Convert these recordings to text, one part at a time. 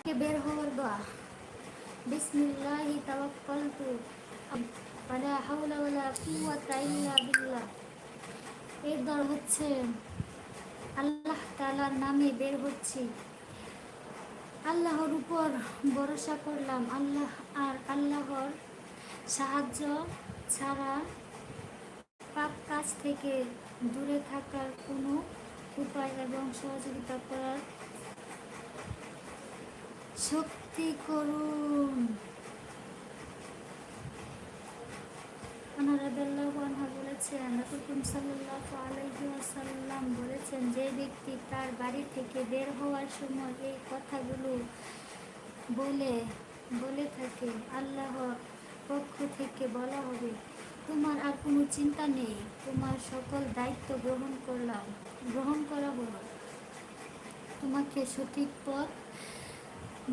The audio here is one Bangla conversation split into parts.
বের হওয়ার দোয়া। বিসমিল্লাহি তাওয়াক্কালতু ওয়ালা হাওলা ওয়ালা কুওয়াতা ইল্লা বিল্লাহ। এর দোয়া হচ্ছে আল্লাহ তাআলার নামে বের হচ্ছি, আল্লাহর উপর ভরসা করলাম, আল্লাহর সাহায্য ছাড়া পাপ কাজ থেকে দূরে থাকার কোনো উপায় এবং সহযোগিতা করার শক্তি করুন। রাদিয়াল্লাহু আনহা বলেছেন, রাসূল সাল্লাল্লাহু আলাইহি ওয়াসাল্লাম বলেছেন, যে ব্যক্তি তার বাড়ি থেকে বের হওয়ার সময় এই কথাগুলো বলে থাকে, আল্লাহর পক্ষ থেকে বলা হবে, তোমার আর কোনো চিন্তা নেই, তোমার সকল দায়িত্ব গ্রহণ করা হলো, তোমাকে সঠিক পথ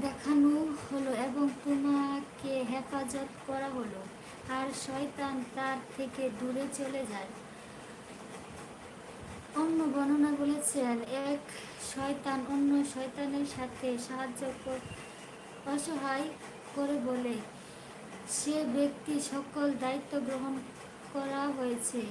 দেখানো হলো এবং তোমাকে হেফাজত করা হলো, আর শয়তান তার থেকে দূরে চলে যায়। অন্য বর্ণনা বলেছেন, এক শয়তান অন্য শয়তানের সাথে সাহায্য অসহায় করে বলে, সে ব্যক্তি সকল দায়িত্ব গ্রহণ করা হয়েছে,